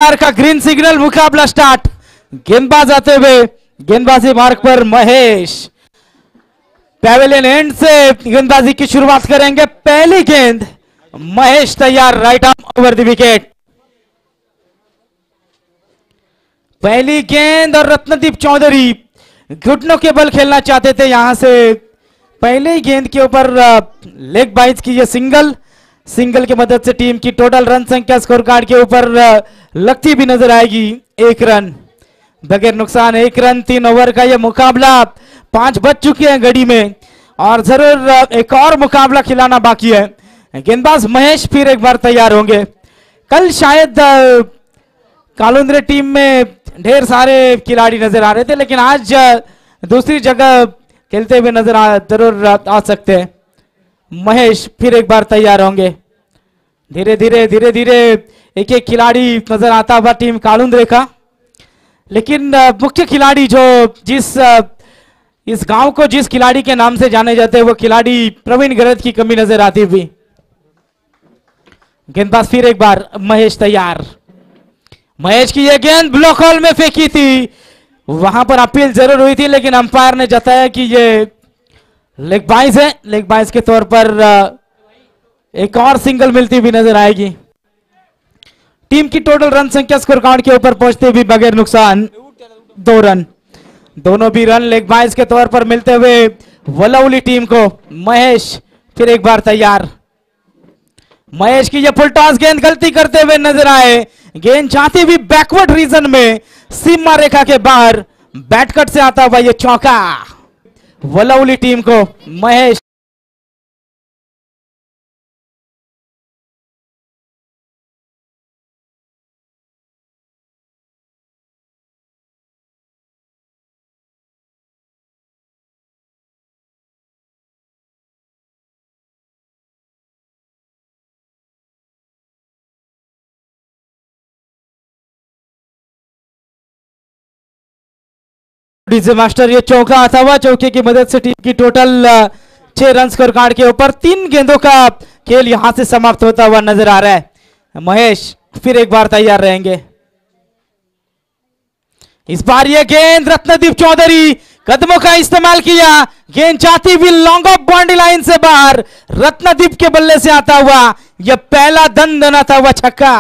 का green signal, मुकाबला start. गेंदबाज आते हुए गेंदबाजी मार्ग पर महेश पैवेलियन एंड से गेंदबाजी की शुरुआत करेंगे। पहली गेंद महेश तैयार, right arm over the wicket. पहली गेंद और रत्नदीप चौधरी घुटनों के बल खेलना चाहते थे, यहां से पहले गेंद के ऊपर लेग बाइज की ये सिंगल की मदद से टीम की टोटल रन संख्या स्कोर कार्ड के ऊपर लगती भी नजर आएगी। 1 रन बगैर नुकसान, 1 रन 3 ओवर का ये मुकाबला। 5 बज चुके हैं घड़ी में और जरूर एक और मुकाबला खिलाना बाकी है। गेंदबाज महेश फिर एक बार तैयार होंगे। कल शायद कालुंद्रे टीम में ढेर सारे खिलाड़ी नजर आ रहे थे, लेकिन आज दूसरी जगह खेलते हुए जरूर आ सकते हैं। महेश फिर एक बार तैयार होंगे। धीरे धीरे एक एक खिलाड़ी नजर आता हुआ टीम कालुंद्रे का, लेकिन मुख्य खिलाड़ी जो इस गांव को जिस खिलाड़ी के नाम से जाने जाते हैं वो खिलाड़ी प्रवीण गरज की कमी नजर आती हुई। गेंदबाज फिर एक बार महेश तैयार। महेश की यह गेंद ब्लॉक होल में फेंकी थी, वहां पर अपील जरूर हुई थी, लेकिन अंपायर ने जताया कि ये लेग बाइज है। लेग बाइज के तौर पर एक और सिंगल मिलती हुई नजर आएगी। टीम की टोटल रन संख्या स्कोर कार्ड के ऊपर पहुंचते हुए बगैर नुकसान 2 रन। दोनों भी रन लेग बाइज के तौर पर मिलते हुए वलौली टीम को। महेश फिर एक बार तैयार। महेश की ये फुल टॉस गेंद गलती करते हुए नजर आए। गेंद जाती हुई बैकवर्ड रीजन में सीमा रेखा के बाहर बैटकट से आता हुआ ये चौका वलौली टीम को। महेश डीजे मास्टर, ये चौका आता हुआ, चौके की मदद से टीम की टोटल 6 रन स्कोर कार्ड के ऊपर 3 गेंदों का खेल यहां से समाप्त होता हुआ नजर आ रहा है। महेश फिर एक बार तैयार रहेंगे। इस बार ये गेंद रत्नदीप चौधरी कदमों का इस्तेमाल किया, गेंद जाती हुई लॉन्ग ऑफ बाउंड्री लाइन से बाहर, रत्नदीप के बल्ले से आता हुआ यह पहला दनाता हुआ छक्का।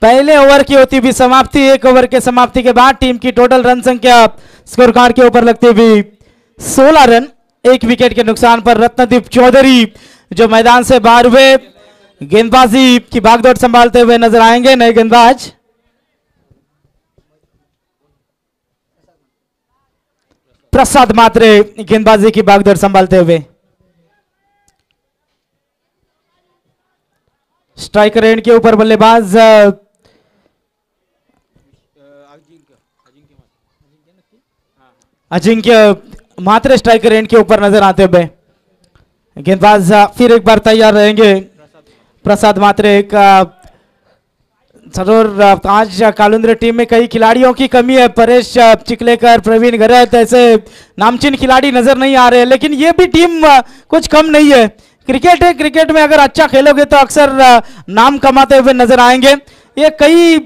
पहले ओवर की होती हुई समाप्ति। 1 ओवर के समाप्ति के बाद टीम की टोटल रन संख्या स्कोर कार्ड के ऊपर लगती हुई 16 रन। 1 विकेट के नुकसान पर रत्नदीप चौधरी जो मैदान से बाहर हुए, गेंदबाजी की भागदौड़ संभालते हुए नजर आएंगे नए गेंदबाज। प्रसाद मात्रे गेंदबाजी की भागदौड़ संभालते हुए। स्ट्राइकर एंड के ऊपर बल्लेबाज अजिंक्य मात्रे स्ट्राइकर एंड के ऊपर नजर आते हुए। गेंदबाज फिर एक बार तैयार रहेंगे। प्रसाद मात्रे का जरूर आज कालुंद्रे टीम में कई खिलाड़ियों की कमी है। परेश चिखलेकर, प्रवीण गरत ऐसे नामचीन खिलाड़ी नजर नहीं आ रहे, लेकिन ये भी टीम कुछ कम नहीं है। क्रिकेट है, क्रिकेट में अगर अच्छा खेलोगे तो अक्सर नाम कमाते हुए नजर आएंगे। ये कई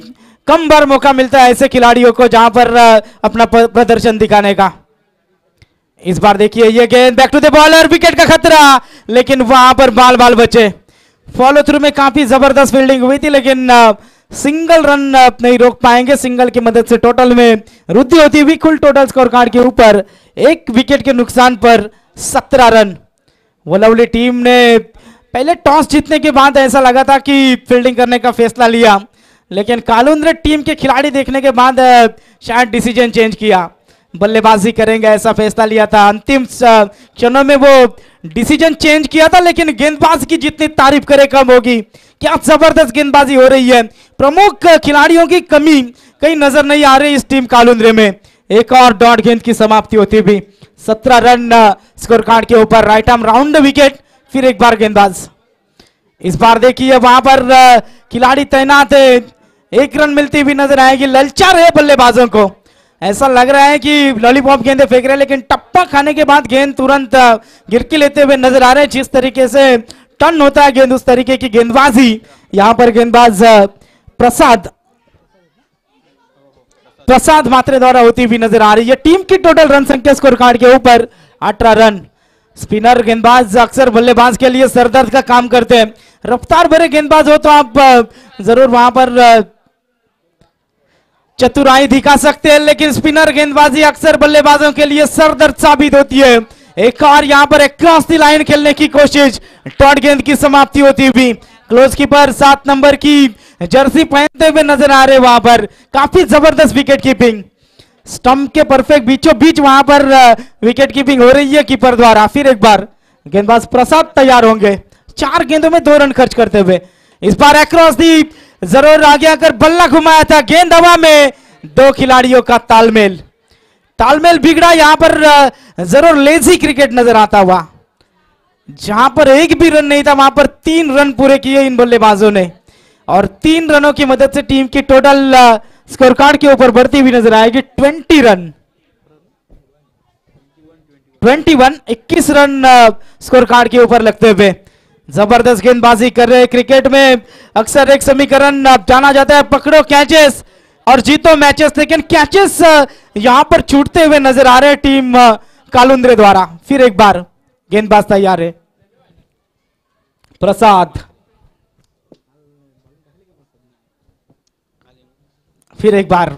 कम बार मौका मिलता है ऐसे खिलाड़ियों को जहां पर अपना प्रदर्शन दिखाने का। इस बार देखिए ये गेंद back to the bowler, wicket का खतरा, लेकिन वहां पर बाल बचे। फॉलो थ्रू में काफी जबरदस्त फील्डिंग हुई थी, लेकिन सिंगल रन नहीं रोक पाएंगे। सिंगल की मदद से टोटल में वृद्धि होती हुई कुल टोटल स्कोर कार्ड के ऊपर एक विकेट के नुकसान पर 17 रन। वलवली टीम ने पहले टॉस जीतने के बाद ऐसा लगा था कि फील्डिंग करने का फैसला लिया, लेकिन कालुंद्रे टीम के खिलाड़ी देखने के बाद शायद डिसीजन चेंज किया, बल्लेबाजी करेंगे ऐसा फैसला लिया था। अंतिम क्षणों में वो डिसीजन चेंज किया था, लेकिन गेंदबाज की जितनी तारीफ करे कम होगी। क्या जबरदस्त गेंदबाजी हो रही है। प्रमुख खिलाड़ियों की कमी कहीं नजर नहीं आ रही इस टीम कालुंद्रे में। एक और डॉट गेंद की समाप्ति होती भी 17 रन स्कोर कार्ड के ऊपर। राइट आर्म राउंड विकेट, फिर एक बार गेंदबाज। इस बार देखिए वहां पर खिलाड़ी तैनात है, एक रन मिलती हुई नजर आएगी। ललचा रहे बल्लेबाजों को, ऐसा लग रहा है कि लॉलीपॉप गेंदे फेंक रहे हैं, लेकिन टप्पा खाने के बाद गेंद तुरंत गिरकी लेते हुए नजर आ रहे हैं। जिस तरीके से टर्न होता है गेंद, उस तरीके की गेंदबाजी यहां पर गेंदबाज प्रसाद मात्रे द्वारा होती हुई नजर आ रही है। टीम की टोटल रन संख्या स्कोर कार्ड के ऊपर 18 रन। स्पिनर गेंदबाज अक्सर बल्लेबाज के लिए सरदर्द का काम करते हैं। रफ्तार भरे गेंदबाज हो तो आप जरूर वहां पर चतुराई दिखा सकते हैं, लेकिन स्पिनर गेंदबाजी अक्सर बल्लेबाजों के लिए सरदर्द साबित होती है। एक और यहां पर क्रॉस द लाइन खेलने की कोशिश, डॉट गेंद की समाप्ति होती हुई। क्लोज कीपर 7 नंबर की जर्सी पहनते हुए नजर आ रहे वहां पर। काफी जबरदस्त विकेट कीपिंग, स्टंप के परफेक्ट बीचों बीच वहां पर विकेट कीपिंग हो रही है कीपर द्वारा। फिर एक बार गेंदबाज प्रसाद तैयार होंगे 4 गेंदों में 2 रन खर्च करते हुए। इस बार अक्रॉस दी जरूर आगे आकर बल्ला घुमाया था, गेंद हवा में। 2 खिलाड़ियों का तालमेल बिगड़ा। यहां पर जरूर लेजी क्रिकेट नजर आता हुआ। जहां पर एक भी रन नहीं था वहां पर 3 रन पूरे किए इन बल्लेबाजों ने, और 3 रनों की मदद से टीम की टोटल स्कोर कार्ड के ऊपर बढ़ती हुई नजर आएगी 20 रन। 21 रन स्कोर कार्ड के ऊपर लगते हुए। जबरदस्त गेंदबाजी कर रहे। क्रिकेट में अक्सर एक समीकरण जाना जाता है, पकड़ो कैचेस और जीतो मैचेस, लेकिन कैचेस यहां पर छूटते हुए नजर आ रहे हैं टीम कालुंद्रे द्वारा। फिर एक बार गेंदबाज तैयार है प्रसाद। फिर एक बार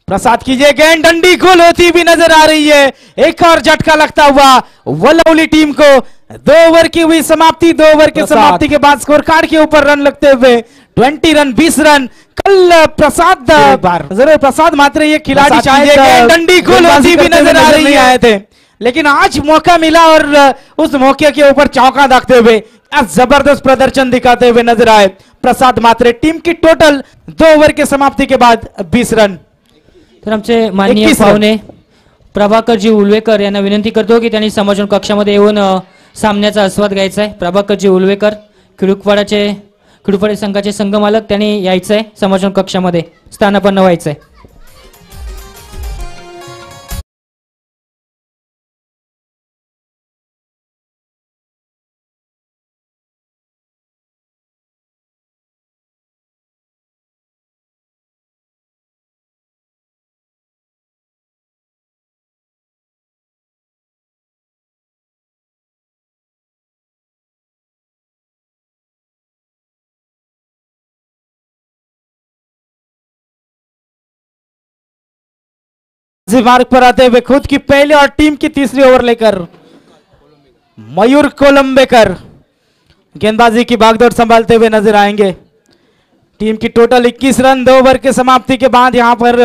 प्रसाद कीजिए, गेंद डंडी गोल होती भी नजर आ रही है। एक और झटका लगता हुआ वलौली टीम को। 2 ओवर की हुई समाप्ति। 2 ओवर की समाप्ति के बाद स्कोर कार्ड के ऊपर रन लगते हुए 20 रन 20 रन। कल प्रसाद जरूर प्रसाद मात्रे ये खिलाड़ी शायद डंडी गोल होती भी नजर आ रही आए थे, लेकिन आज मौका मिला और उस मौके के ऊपर चौका दागते हुए जबरदस्त प्रदर्शन दिखाते हुए नजर आए प्रसाद मात्रे। टीम की टोटल 2 ओव्हर के समाप्ती के बाद 20 रन। तर आमचे माननीय पाहुणे प्रभाकरजी उलवेकर यांना विनंती करतो की त्यांनी समालोचन कक्षामध्ये येऊन सामन्याचा आस्वाद घ्यायचा आहे। प्रभाकरजी उलवेकर खिडूकवाडा संघाचे संघमालक त्यांनी यायचं आहे समालोचन कक्षामध्ये स्थानापन्न व्हायचं आहे। मार्ग पर आते हुए खुद की पहली और टीम की तीसरी ओवर लेकर मयूर कोलंबेकर गेंदबाजी की भागदौड़ संभालते हुए नजर आएंगे। टीम की टोटल 21 रन 2 ओवर के समाप्ति के बाद यहां पर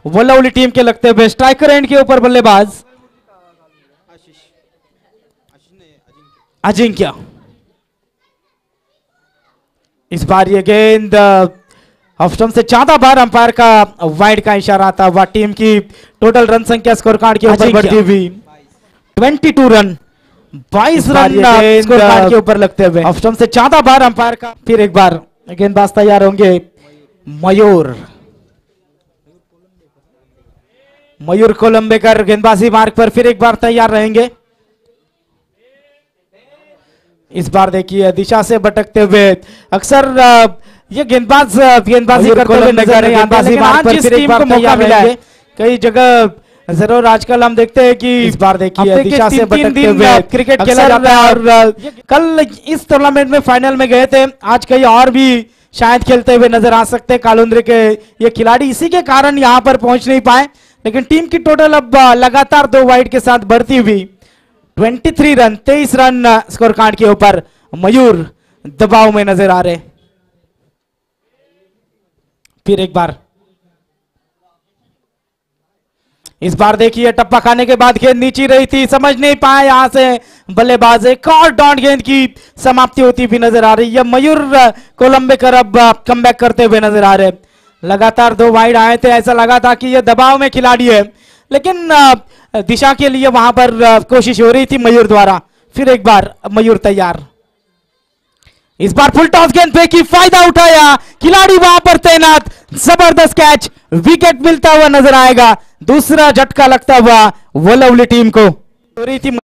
वल्लौली टीम के लगते हुए स्ट्राइकर एंड के ऊपर बल्लेबाज अजिंक्य। इस बार ये गेंद ऑफ स्टंप से ज्यादा बार अंपायर का वाइड का इशारा आता हुआ टीम की टोटल रन संख्या स्कोर कार्ड के ऊपर बढ़ती हुई 22 रन 22 रन स्कोर कार्ड के ऊपर लगते हुए ऑफ स्टंप से ज्यादा बार अंपायर का। फिर एक बार गेंदबाज तैयार होंगे मयूर कोलंबेकर गेंदबाजी मार्ग पर फिर एक बार तैयार रहेंगे। इस बार देखिए दिशा से भटकते हुए अक्सर ये गेंदबाजी करते हुए नजर नहीं आता, लेकिन आज जिस टीम को मौका मिला है कई जगह जरूर आजकल हम देखते हैं कि इस बार देखिए दिशा से भटकते हुए क्रिकेट खेला जाता है और कल इस टूर्नामेंट में फाइनल में गए थे, आज कई और भी शायद खेलते हुए नजर आ सकते हैं कालुंद्रे के ये खिलाड़ी, इसी के कारण यहां पर पहुंच नहीं पाए। लेकिन टीम की टोटल अब लगातार 2 वाइड के साथ बढ़ती हुई 23 रन 23 रन स्कोर कार्ड के ऊपर मयूर दबाव में नजर आ रहे। फिर एक बार इस बार देखिए टप्पा खाने के बाद गेंद नीचे रही थी, समझ नहीं पाए यहां से बल्लेबाज, एक और डॉट गेंद की समाप्ति होती भी नजर आ रही है। मयूर कोलंबेकर अब कमबैक करते हुए नजर आ रहे। लगातार 2 वाइड आए थे, ऐसा लगा था कि ये दबाव में खिलाड़ी है, लेकिन दिशा के लिए वहां पर कोशिश हो रही थी मयूर द्वारा। फिर एक बार मयूर तैयार, इस बार फुल टॉस गेंद पे की फायदा उठाया खिलाड़ी वहां पर तैनात, जबरदस्त कैच, विकेट मिलता हुआ नजर आएगा। दूसरा झटका लगता हुआ वल्लौली टीम को हो रही थी।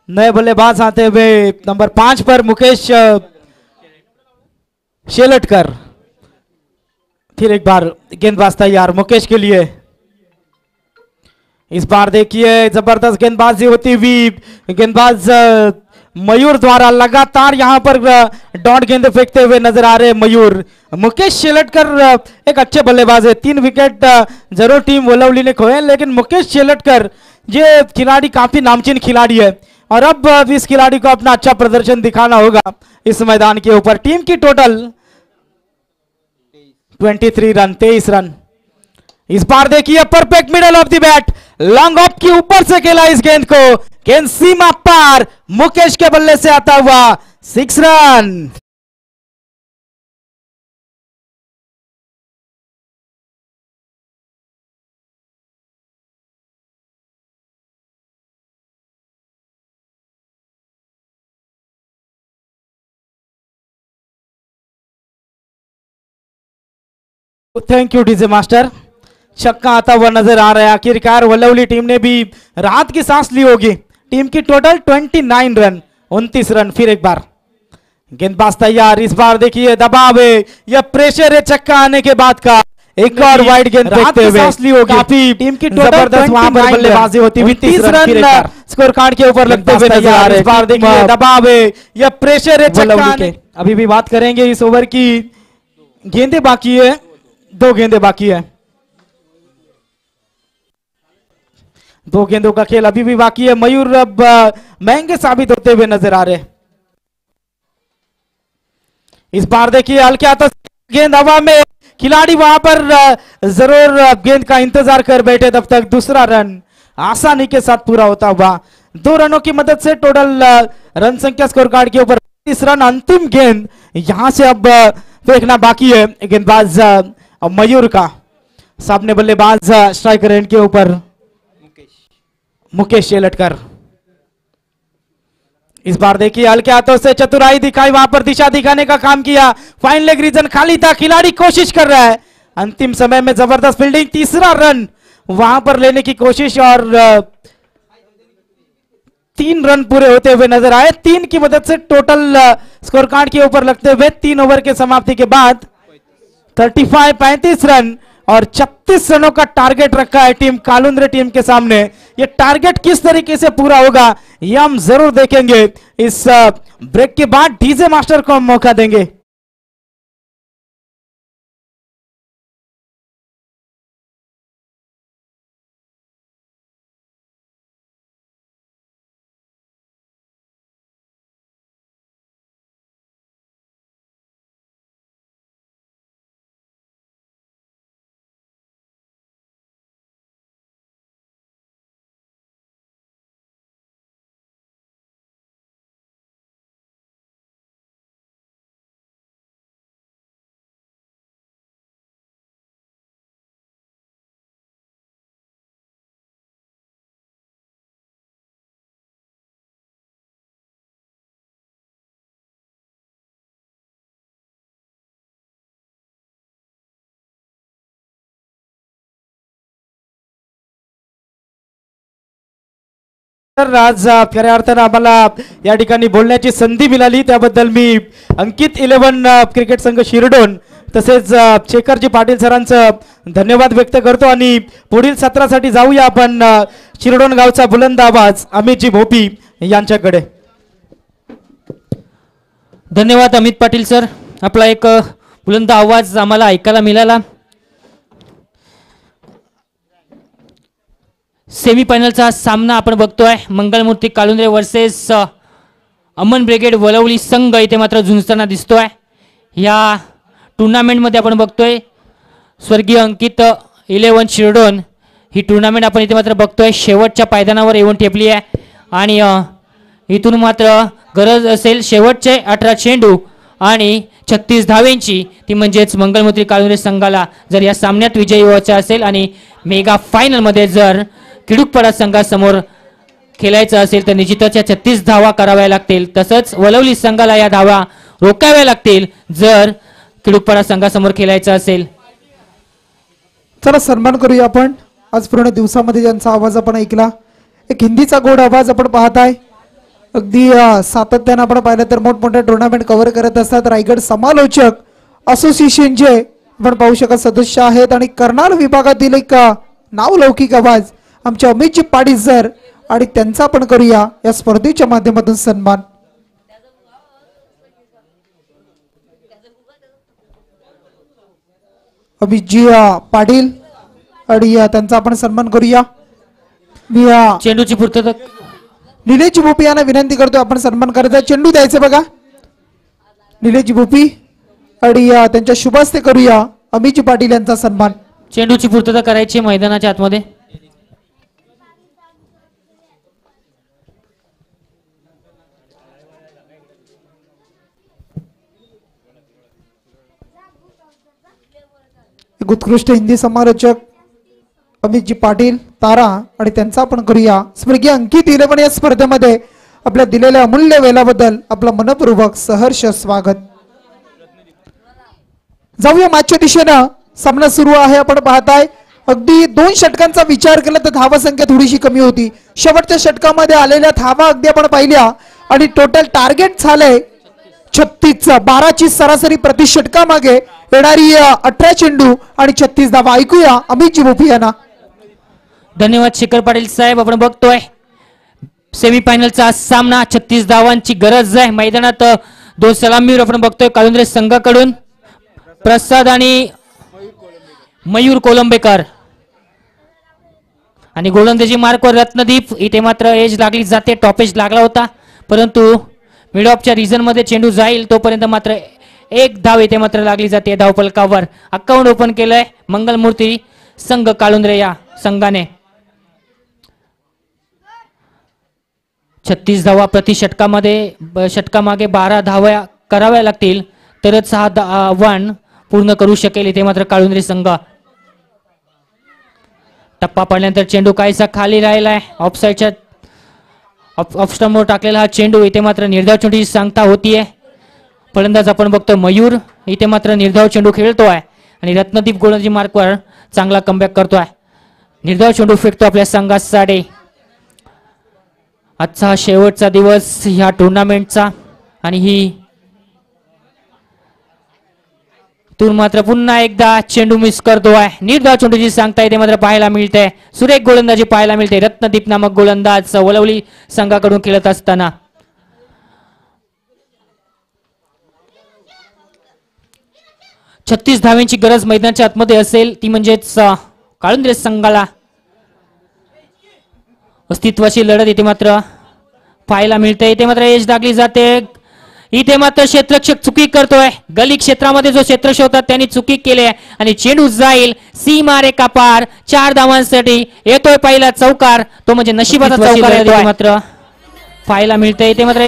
नए बल्लेबाज आते हुए नंबर 5 पर मुकेश शेलटकर। फिर एक बार गेंदबाज तैयार मुकेश के लिए। इस बार देखिए जबरदस्त गेंदबाजी होती हुई गेंदबाज मयूर द्वारा लगातार यहां पर डॉट गेंद फेंकते हुए नजर आ रहे मयूर। मुकेश शेलटकर एक अच्छे बल्लेबाज है, 3 विकेट जरूर टीम वल्लौली ने खोए, लेकिन मुकेश शेलटकर ये खिलाड़ी काफी नामचीन खिलाड़ी है और अब इस खिलाड़ी को अपना अच्छा प्रदर्शन दिखाना होगा इस मैदान के ऊपर। टीम की टोटल 23 रन 23 रन। इस बार देखिए perfect middle of the bat, long off के ऊपर से खेला इस गेंद को, गेंद सीमा पार, मुकेश के बल्ले से आता हुआ 6 run. Thank you DJ master. छक्का आता हुआ नजर आ रहा है, आखिरकार वल्लौली टीम ने भी राहत की सांस ली होगी। टीम की टोटल 29 रन 29 रन। फिर एक बार गेंदबाज तैयार, इस बार देखिए दबाव है, यह प्रेशर है छक्का आने के बाद का, एक और वाइड गेंद फेंकते हुए सांस ली होगी। काफी टीम की जबरदस्त वहां पर बल्लेबाजी होती हुई 30 रन स्कोर कार्ड के ऊपर लगते हुए नजर आ रहे। इस बार देखिए दबाव है, यह प्रेशर है छक्का के। अभी भी बात करेंगे इस ओवर की, गेंदें बाकी है, 2 गेंदें बाकी है, 2 गेंदों का खेल अभी भी बाकी है। मयूर अब महंगे साबित होते हुए नजर आ रहे। इस बार देखिए हल्के हाथों गेंद हवा में, खिलाड़ी वहां पर जरूर गेंद का इंतजार कर बैठे, तब तक दूसरा रन आसानी के साथ पूरा होता हुआ। 2 रनों की मदद से टोटल रन संख्या स्कोर कार्ड के ऊपर 30 रन। अंतिम गेंद यहां से अब फेंकना बाकी है गेंदबाज मयूर का, सामने बल्लेबाज स्ट्राइकर एंड के ऊपर मुकेश शेलटकर। इस बार देखिए हल्के हाथों से चतुराई दिखाई, वहां पर दिशा दिखाने का काम किया, फाइन लेग रीजन खाली था, खिलाड़ी कोशिश कर रहा है, अंतिम समय में जबरदस्त फील्डिंग, तीसरा रन वहां पर लेने की कोशिश और 3 रन पूरे होते हुए नजर आए। 3 की मदद से टोटल स्कोर कार्ड के ऊपर लगते हुए 3 ओवर के समाप्ति के बाद 35 रन और 36 रनों का टारगेट रखा है टीम कालुंद्रे टीम के सामने। ये टारगेट किस तरीके से पूरा होगा ये हम जरूर देखेंगे। इस ब्रेक के बाद डीजे मास्टर को हम मौका देंगे। आज खऱ्या अर्थानं आम्हाला या ठिकाणी बोलण्याची संधी मिळाली त्याबद्दल मी अंकित 11 क्रिकेट संघ शिरडोन तसेच शेखरजी पाटील सरांचं धन्यवाद व्यक्त करतो आणि पुढील सत्रासाठी जाऊया आपण शिरडोन गावचा बुलंद आवाज अमितजी भोपी यांच्याकडे। धन्यवाद अमित पाटील सर, आपला एक बुलंद आवाज आम्हाला ऐकायला मिळाला। सेमीफायनलचा सामना आपण बघतोय, मंगलमूर्ती कालुंद्रे वर्सेस अमन ब्रिगेड वलवली संघ इथे मात्र झुंजताना दिसतोय। या टुर्नामेंटमध्ये आपण बघतोय स्वर्गीय अंकित 11 शिरडोन ही टुर्नामेंट आपण इथे मात्र बघतोय शेवटच्या पायदानावर येऊन ठेपली आहे आणि इथून मात्र गरज असेल शेवटचे 18 चेंडू आणि 36 धावेंची, ती म्हणजेच मंगलमूर्ती कालुंद्रे संघाला जर या सामन्यात विजयी व्हायचा असेल आणि मेगा फायनल मध्ये जर किडुकपाडा संघासमोर खेळायचं असेल तर निश्चितच या 36 धावा कराव्या लागतील। तसंच वलवली संघाला या धावा रोखाव्या लागतील जर किडुकपाडा संघासमोर खेळायचं असेल। चला सन्मान करूया आपण आज पूर्ण दिवसामध्ये ज्यांचा आवाज आपण ऐकला, एक हिंदीचा गोड आवाज आपण पाहताय। अगदी सातत्याने आपण पाहिलं तर मोठमोठ्या टुर्नामेंट कव्हर करत असतात रायगड समालोचक असोसिएशनचे आपण पाहू शकत सदस्य आहेत आणि कर्नाल विभागातील एक नावलौकिक आवाज आमचे अमितजी पाटील सर आणि त्यांचा आपण करूया या स्पर्धेच्या माध्यमातून सन्मान। अमितजी पाटील आणि त्यांचा आपण सन्मान करूया। मी चेंडूची पूर्तता निलेश भोपी यांना विनंती करतो आपण सन्मान करायचा, चेंडू द्यायचे बघा निलेश भोपी आणि त्यांच्या शुभास्ते करूया अमितजी पाटील यांचा सन्मान। चेंडूची पूर्तता करायची मैदानाच्या आतमध्ये। उत्कृष्ट हिंदी समालोचक अमितजी पाटील तारा आणि त्यांचा आपण करूया स्वर्गीय अंकित 11 या स्पर्धेमध्ये आपल्या दिलेल्या अमूल्य वेळाबद्दल आपलं मनपूर्वक सहर्ष स्वागत। जाऊया मॅचच्या दिशेनं, सामना सुरू आहे। आपण पाहताय अगदी 2 षटकांचा विचार केला तर धावा संख्या थोडीशी कमी होती, शेवटच्या षटकामध्ये आलेल्या धावा अगदी आपण पाहिल्या आणि टोटल टार्गेट झालंय 36 12ची सरासरी प्रति षटका मागे येणारी 18 चेंडू आणि 36 धावा। ऐकूया अमितजी भोपी यांना। धन्यवाद शेखर पाटील साहेब, आपण बघतोय सेमीफायनलचा सामना 36 धावांची गरज आहे। मैदानात 2 सलामीवर आपण बघतोय कालुंद्रे संघाकडून प्रसाद आणि मयूर कोलंबेकर आणि गोलंदाजी मार्कवर रत्नदीप। इथे मात्र एज लागली जाते, टॉप एज लागला होता परंतु मिड ऑफच्या रिजन मध्ये चेंडू जाईल तोपर्यंत मात्र 1 धाव इथे मात्र लागली जाते धावफलकावर। अकाउंट ओपन केलंय मंगलमूर्ती संघ कालुंद्रे या संघाने। 36 धावा प्रति षटकामध्ये षटकामागे 12 धावा कराव्या लागतील तरच हा आव्हान पूर्ण करू शकेल इथे मात्र कालुंद्रे संघ। टप्पा पडल्यानंतर चेंडू काहीसा खाली राहिलाय, ऑफसाइडच्या ऑफ स्टंपवर टाकलेला हा चेंडू इथे मात्र निर्धाव चेंडूची सांगता होतीये। फलंदाज आपण बघतो मयूर, इथे मात्र निर्धाव चेंडू खेळतोय आणि रत्नदीप गोलंदाजी मार्कवर चांगला कमबॅक करतोय. निर्धाव चेंडू फेकतो आपल्या संघासाठी. आजचा हा शेवटचा दिवस ह्या टुर्नामेंटचा आणि ही तून मात्र पुन्हा एकदा चेंडू मिस करतोय. निर्धाव चेंडूची सांगता येते मात्र पाहायला मिळते. सुरेख गोलंदाजी पाहायला मिळते. रत्नदीप नामक गोलंदाज वलवली संघाकडून खेळत असताना 36 धावांची गरज मैदानाच्या आतमध्ये असेल ती म्हणजेच काळुंद्रे संघाला अस्तित्वाची लढत इथे मात्र पाहायला मिळते. इथे मात्र एज दागली जाते. इथे मात्र क्षेत्ररक्षक चुकी करतोय. गली क्षेत्रामध्ये जो क्षेत्ररक्षक होता त्यांनी चुकी केली आणि चेंडू जाईल सीमा रेखा पार. 4 धावांसाठी येतोय पहिला चौकार. तो म्हणजे नशिबाचा चौकार मात्र पाहायला मिळते. इथे मात्र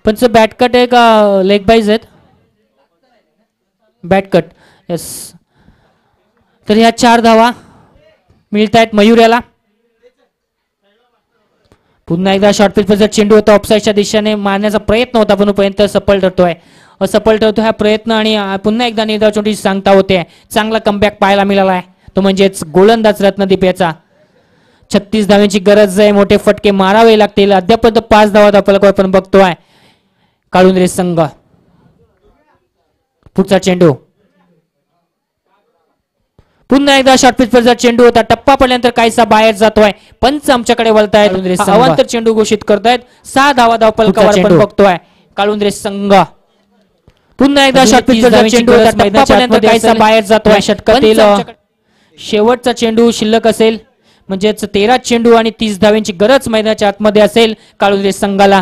पण बॅट कट आहे का लेग बाईज आहेत. Bat cut yes. तर ह्या 4 धावा मिळत आहेत मयूर्याला. पुन्हा एकदा शॉर्ट पिचचा चेंडू होता ऑफसाईडच्या दिशेने मारण्याचा प्रयत्न होता पण पर्यंत सफल ठरतोय. असफल ठरतो हा प्रयत्न आणि पुन्हा एकदा निर्धाव चेंडूची सांगता होते. चांगला कमबॅक पाहायला मिळाला आहे तो म्हणजेच गोलंदाज रत्नदीप याचा. 36 धावांची गरज आहे. मोठे फटके मारावे लागतील. अद्याप 5 धावा धावफलकावर पण बघतोय काळुंद्रे संघ. पुढचा चेंडू पुन्हा एकदा शॉर्ट पिचचा चेंडू होता. टप्पा पडल्यानंतर काहीसा बाहेर जातोय. पंच आमच्याकडे वळतायत. अवांतर चेंडू घोषित करतायत. 6 धावा धावफलकावर पण बघतोय काळुंद्रे संघ. पुन्हा एकदा शॉर्ट पिचचा चेंडू होता. टप्पा पडल्यानंतर काहीसा बाहेर जातोय. षटकातील शेवटचा चेंडू शिल्लक असेल म्हणजेच 13 चेंडू आणि 30 धावांची गरज मैदानाच्या आतमध्ये असेल काळुंद्रे संघाला.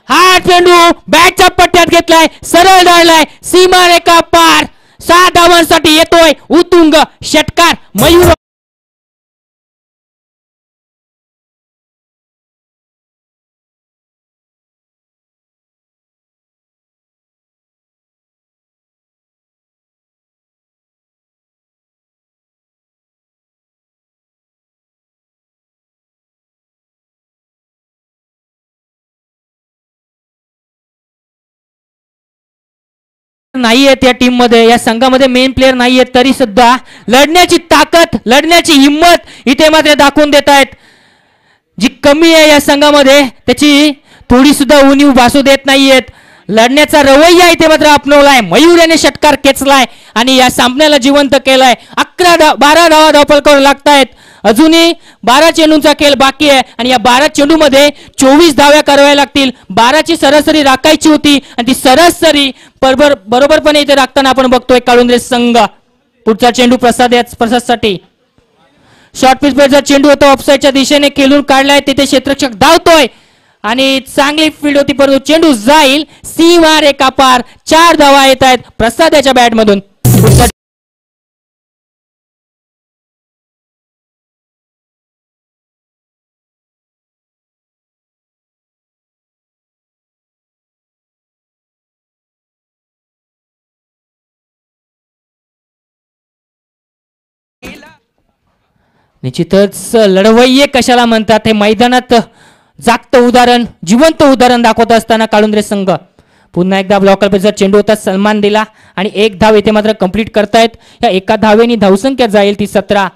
हा चेंडू बॅटच्या पट्ट्यात घेतलाय. सरळ डाळलाय सीमा रेखा पार. 6 धावांसाठी येतोय उतुंग षटकार मयूर. नाहीयेत या टीम मध्ये. या संघामध्ये मेन प्लेअर नाहीयेत तरी सुद्धा लढण्याची ताकद लढण्याची हिंमत इथे मात्र दाखवून देत आहेत. जी कमी आहे या संघामध्ये त्याची थोडी सुद्धा उणीव भासू देत नाहीयेत. लढण्याचा रवैया इथे मात्र अपनवलाय. मयूर याने षटकार खेचलाय आणि या सामन्याला जिवंत केलाय. 12 धावा धावफलकावर लागतायत. अजूनही 12 चेंडूंचा खेळ बाकी आहे आणि या 12 चेंडू मध्ये 24 धाव्या कराव्या लागतील. 12ची सरासरी राखायची होती आणि ती सरासरी बरोबरपणे इथे राखताना आपण बघतोय काळुंद्रे संघ. पुढचा चेंडू प्रसादसाठी शॉर्ट पिचचा चेंडू होता. ऑफसाईडच्या दिशेने खेळून काढलाय. तिथे क्षेत्ररक्षक धावतोय आणि चांगली फील्ड होती परंतु चेंडू जाईल सीमा रेखा पार. 4 धावा येत आहेत प्रसाद याच्या बॅटमधून. निश्चितच लढवय्ये कशाला म्हणतात हे मैदानात जागतं उदाहरण जिवंत उदाहरण दाखवत असताना काळुंद्रे संघ. पुन्हा एकदा ब्लॉकर पेचा चेंडू होता. सन्मान दिला आणि 1 धाव इथे मात्र कंप्लीट करतायत. या एका धावेनी धावसंख्या जाईल ती 17.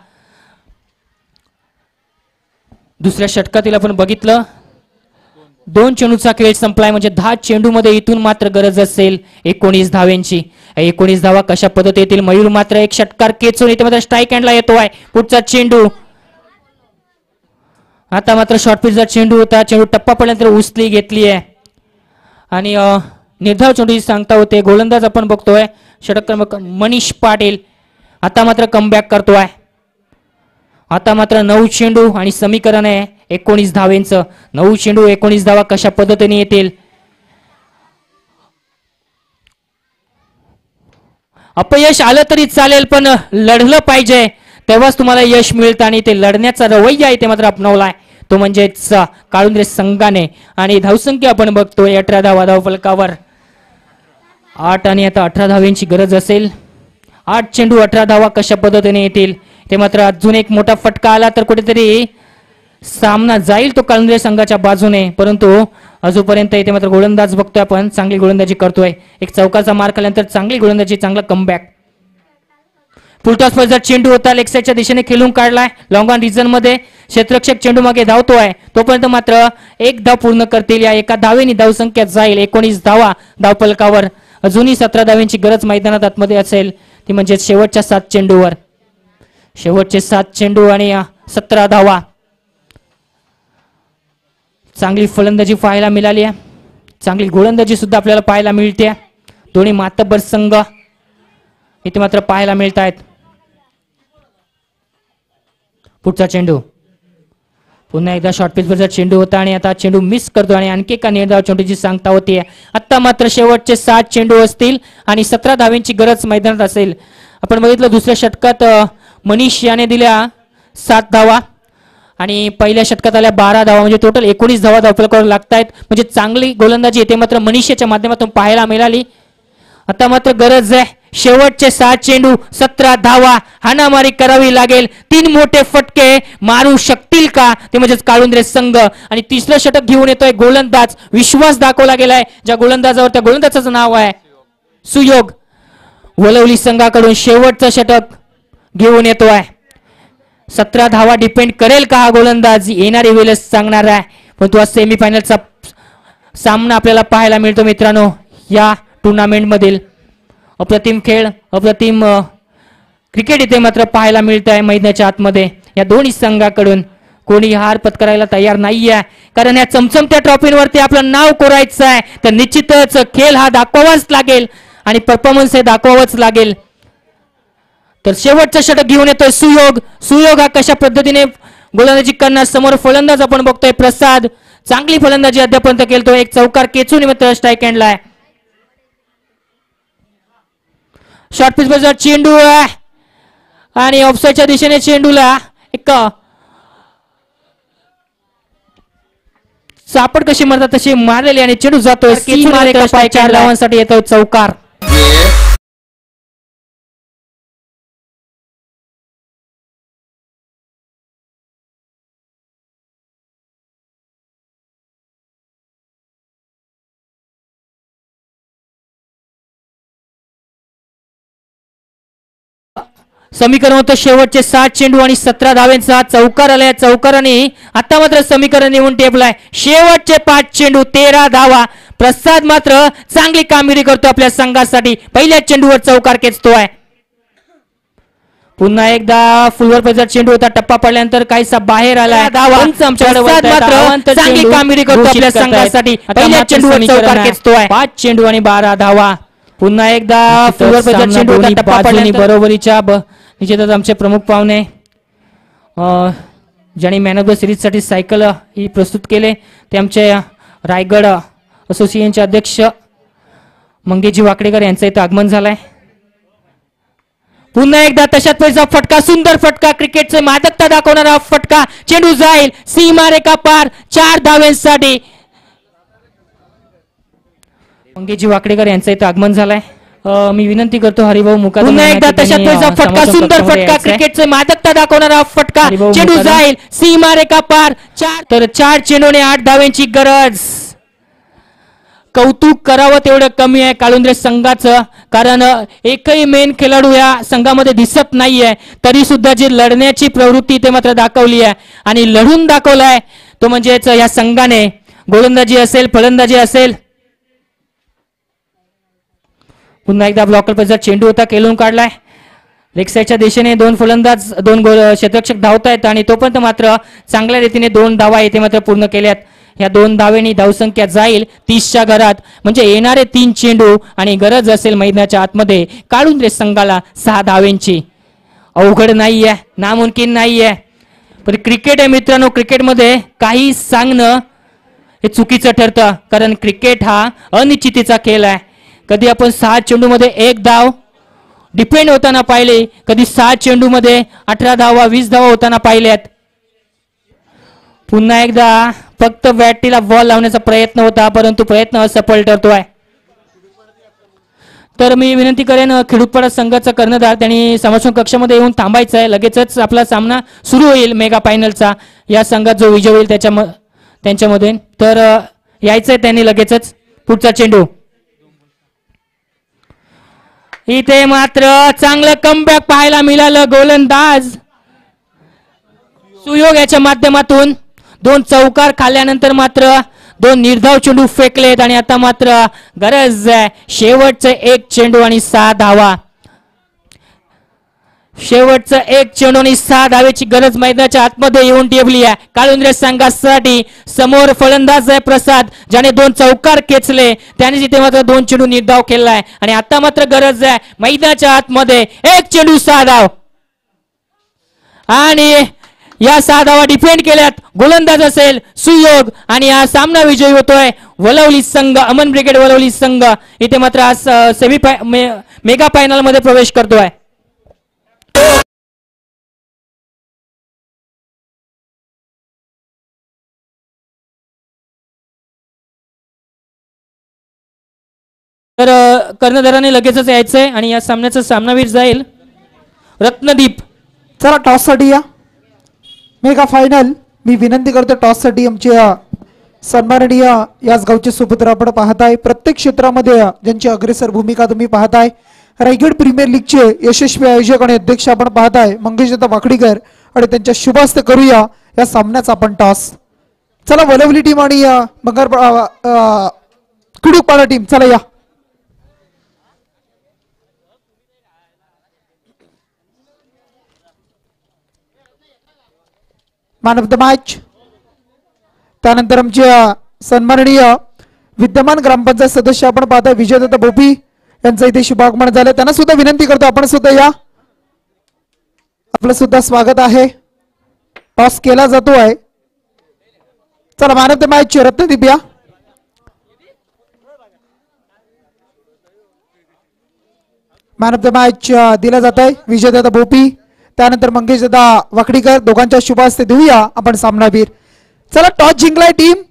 दुसऱ्या षटकातील आपण बघितलं 2 चेंडूचा खेळ संपलाय म्हणजे 10 चेंडू मध्ये इथून मात्र गरज असेल 19 धाव्यांची. 19 धावा कशा पद्धती येतील. मयूर मात्र एक षटकार खेचून इथे मात्र स्ट्राईक हँडला येतोय. पुढचा चेंडू आता मात्र शॉर्ट पिचचा चेंडू होता. चेंडू टप्पा पडल्यानंतर उचली घेतली आहे आणि निर्धाव चेंडूची सांगता होते. गोलंदाज आपण बघतोय षटक क्रमांक मनीष पाटील. आता मात्र कमबॅक करतोय. आता मात्र 9 चेंडू आणि समीकरण आहे 19 धावेंचं. 9 चेंडू 19 धावा कशा पद्धतीने येतील. अपयश आलं तरी चालेल पण लढलं पाहिजे तेव्हाच तुम्हाला यश मिळतं आणि ते लढण्याचा रवैया इथे मात्र अपनवलाय तो म्हणजेच काळुंद्रे संघाने. आणि धावसंख्या आपण बघतोय 18 धावा धावफलकावर. 8 आणि आता 18 धावांची गरज असेल. 8 चेंडू 18 धावा कशा पद्धतीने येतील ते मात्र अजून एक मोठा फटका आला तर कुठेतरी सामना जाईल तो काळुंद्रे संघाच्या बाजूने, परंतु अजूनपर्यंत इथे मात्र गोलंदाज बघतोय आपण चांगली गोलंदाजी करतोय. एक चौकाचा मार खाल्यानंतर चांगली गोलंदाजी, चांगला कमबॅक. फुलटॉस पर चेंडू होता लेग साईडच्या दिशेने खेळून काढलाय लॉंग ऑन रिजन मध्ये. क्षेत्ररक्षक चेंडू मागे धावतोय तोपर्यंत मात्र एक धाव पूर्ण करतील. या एका धावेने धावसंख्या जाईल 19 धावा धावफलकावर. अजूनही 17 धावांची गरज मैदानात आतमध्ये असेल, ती म्हणजे शेवटच्या 7 चेंडूवर. शेवटचे 7 चेंडू आणि 17 धावा. चांगली फलंदाजी पाहायला मिळाली आहे, चांगली गोलंदाजी सुद्धा आपल्याला पाहायला मिळते. दोन्ही मातब्बर संघ इथे मात्र पाहायला मिळत आहेत. पुढचा चेंडू पुन्हा एकदा शॉर्ट पिचवरचा चेंडू होता आणि आता चेंडू मिस करतो आणि आणखी एका निर्धाव चेंडूची सांगता होती. आता मात्र शेवटचे 7 चेंडू असतील आणि 17 धावांची गरज मैदानात असेल. आपण बघितलं दुसऱ्या षटकात मनीष याने दिल्या 7 धावा आणि पहिल्या षटकात आल्या 12 धावा, म्हणजे टोटल 19 धावा धावफलकावर लागत आहेत. म्हणजे चांगली गोलंदाजी येते मात्र मनीषच्या माध्यमातून पाहायला मिळाली. आता मात्र गरज आहे शेवटचे 7 चेंडू 17 धावा हाणामारी करावी लागेल. 3 मोठे फटके मारू शकतील का ते म्हणजेच काळुंद्रे संघ. आणि तिसरं षटक घेऊन येतोय गोलंदाज. विश्वास दाखवला गेलाय ज्या गोलंदाजावर, त्या गोलंदाजाचं नाव आहे सुयोग. वलवली संघाकडून शेवटचं षटक घेऊन येतोय. 17 धावा डिपेंड करेल का हा गोलंदाज, येणारी वेळच सांगणार आहे. पण तो सेमीफायनलचा सामना आपल्याला पाहायला मिळतो मित्रांनो या टुर्नामेंट मधील. अप्रतिम खेळ, अप्रतिम क्रिकेट इथे मात्र पाहायला मिळत आहे मैदानाच्या आतमध्ये. या दोन्ही संघाकडून कोणी हार पत्करायला तयार नाहीये, कारण या चमचमत्या ट्रॉफीवरती आपलं नाव कोरायचं आहे. तर निश्चितच खेळ हा दाखवावाच लागेल आणि परफॉर्मन्स हे दाखवावंच लागेल. तर शेवटचं षटक घेऊन येतोय सुयोग. सुयोग हा कशा पद्धतीने गोलंदाजी करणार, समोर फलंदाज आपण बघतोय प्रसाद. चांगली फलंदाजी अद्यापर्यंत केलतो. एक चौकार केचून मात्र स्ट्राईक हँडला. शॉर्ट पिच वर चेंडू आणि ऑफसाईडच्या दिशेने चेंडूला एक चापड कशी मारतात तशी मारलेली आणि चेंडू जातोय. 4 धावांसाठी येतोय चौकार. समीकरण होतं शेवटचे 7 चेंडू आणि 17 धावांचा चौकार आलाय. चौकाराने आता मात्र समीकरण येऊन टेपलाय. शेवटचे 5 चेंडू 13 धावा. प्रसाद मात्र चांगली कामगिरी करतो आपल्या संघासाठी. पहिल्या चेंडूवर चौकार खेचतोय. पुन्हा एकदा फुलवर पैसा चेंडू होता, टप्पा पडल्यानंतर काहीसा बाहेर आलाय. मात्र चांगली कामगिरी करतो आपल्या संघासाठी. पहिल्या चेंडूवर चौकार खेचतोय. 5 चेंडू आणि 12 धावा. पुन्हा एकदा फुलवर पैसा चेंडू होता, टप्पा पडल्यानंतर बरोबरीच्या निश्चितच आमचे प्रमुख पाहुणे ज्यांनी मॅन ऑफ द सिरीज साठी सायकल ही प्रस्तुत केले ते आमचे रायगड असोसिएशनचे अध्यक्ष मंगेशजी वाकडेकर यांचं इथं आगमन झालंय. पुन्हा एकदा तशात पैसा फटका, सुंदर फटका, क्रिकेटचे मादकता दाखवणारा फटका. चेंडू जाईल सीमारेखा पार 4 धावांसाठी. मंगेशजी वाकडेकर यांचं इथं आगमन झालंय. मी विनंती करतो हरिभाऊ मुका. पुन्हा एकदा तशात पैसा फटका, सुंदर फटका, क्रिकेटचे मादकता दाखवणारा फटका. चेंडू जाईल सीमारेखा पार 4. तर 4 चेंडूने 8 धावांची गरज. कौतुक करावं तेवढं कमी आहे काळुंद्रे संघाचं, कारण एकही मेन खेळाडू या संघामध्ये दिसत नाहीये. तरी सुद्धा जी लढण्याची प्रवृत्ती ते मात्र दाखवली आहे आणि लढून दाखवलाय तो म्हणजेच या संघाने. गोलंदाजी असेल, फलंदाजी असेल. पुन्हा एकदा ब्लॉकर पैसा चेंडू होता, केलून काढलाय. लेग साईडच्या दिशेने 2 फलंदाज 2 क्षेत्ररक्षक धावतायत आणि तोपर्यंत मात्र चांगल्या रीतीने 2 धावा येथे मात्र पूर्ण केल्यात. या 2 धावेनी धावसंख्या जाईल 30च्या घरात. म्हणजे येणारे 3 चेंडू आणि गरज असेल मैदानाच्या आतमध्ये काळुंद्रे संघाला 6 धावेंची. अवघड नाहीये, नामुमकिन नाहीये. पण क्रिकेट आहे मित्रांनो, क्रिकेटमध्ये काही सांगणं हे चुकीचं ठरतं, कारण क्रिकेट हा अनिश्चितीचा खेळ आहे. कधी आपण 6 चेंडूमध्ये 1 धाव डिपेंड होताना पाहिले, कधी 6 चेंडूमध्ये 18 धावा 20 धावा होताना पाहिल्यात. पुन्हा एकदा फक्त बॅटीला बॉल लावण्याचा प्रयत्न होता, परंतु प्रयत्न असफल ठरतोय. तर मी विनंती करेन खिडूकपाडा संघाचा कर्णधार त्यांनी समोर कक्षामध्ये येऊन थांबायचं आहे. लगेचच आपला सामना सुरू होईल मेगा फायनलचा. या संघात जो विजय होईल त्यांच्यामध्ये तर यायचंय त्यांनी लगेचच. पुढचा चेंडू इथे मात्र चांगलं कमबॅक पाहायला मिळालं. गोलंदाज सुयोग याच्या माध्यमातून 2 चौकार खाल्ल्यानंतर मात्र 2 निर्धाव चेंडू फेकलेत आणि आता मात्र गरज आहे शेवटचं 1 चेंडू आणि 6 धावा. शेवटचं 1 चेंडू आणि 6 धावेची गरज मैदानाच्या आतमध्ये येऊन ठेवली आहे काळुंद्रे संघासाठी. समोर फलंदाज आहे प्रसाद ज्याने 2 चौकार खेचले. त्याने तिथे मात्र 2 चेंडू निर्धाव केलाय आणि आता मात्र गरज आहे मैदानाच्या आतमध्ये 1 चेंडू 6 धाव आणि या 6 धावा डिफेंड केल्यात. गोलंदाज असेल सुयोग आणि हा सामना विजयी होतोय वलवली संघ. अमन ब्रिगेड वलवली संघ इथे मात्र आज मेगा फायनल मध्ये प्रवेश करतोय. तर कर्णधाराने लगेचच यायचंय आणि या सामन्याचा सामनावीर जाईल रत्नदीप. चला टॉस साठी या मेगा फायनल. मी विनंती करतो टॉस साठी आमचे सन्माननीय याच गावचे सुपुत्र आपण पाहताय. प्रत्येक क्षेत्रामध्ये ज्यांची अग्रेसर भूमिका तुम्ही पाहताय. रायगड प्रीमियर लीगचे यशस्वी आयोजक आणि अध्यक्ष आपण पाहताय मंगेशदा वाकडीकर आणि त्यांच्या शुभ हस्ते करूया या सामन्याचा आपण टॉस. चला वलवली टीम आणि खिडूकपाडा टीम चला या. Man of the match. त्यानंतर आमचे सन्माननीय विद्यमान ग्रामपंचायत सदस्य आपण पाहताय विजयदत्त बोपी यांचं इथे शुभागमन झालं. त्यांना सुद्धा विनंती करतो आपण सुद्धा या. आपलं सुद्धा स्वागत आहे. टॉस केला जातो आहे. चला man of the match Ratnadeep या. मॅन ऑफ द मॅच दिला जात आहे विजयदत्त बोपी त्यानंतर मंगेशदा वाकडीकर. दोघांच्या शुभ हस्ते देऊया आपण सामनावीर. चला टॉस जिंकलाय टीम.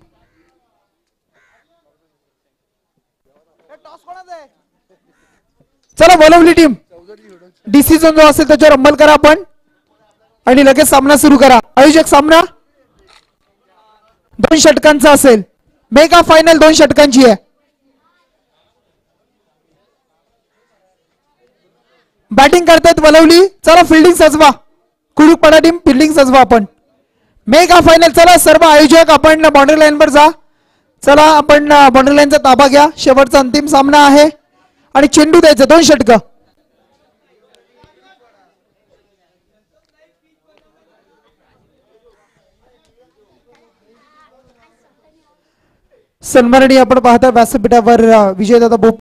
चला वलवली टीम डिसिजन जो असेल त्याच्यावर अंमल करा आपण आणि लगेच सामना सुरू करा. आयोजक सामना 2 षटकांचा असेल. मेगा फायनल 2 षटकांची आहे. बॅटिंग करतायत वलवली. चला फिल्डिंग सजवा. खिडूकपाडा टीम फिल्डिंग सजवा आपण. Mega final. चला सर्व आयोजक आपण बाउंड्री लाईन वर जा. चला आपण बाउंड्री लाईनचा ताबा घ्या. शेवटचा अंतिम सामना आहे आणि चेंडू द्यायचा 2 षटक. सन्माननीय आपण पाहता व्यासपीठावर विजयदादा बोप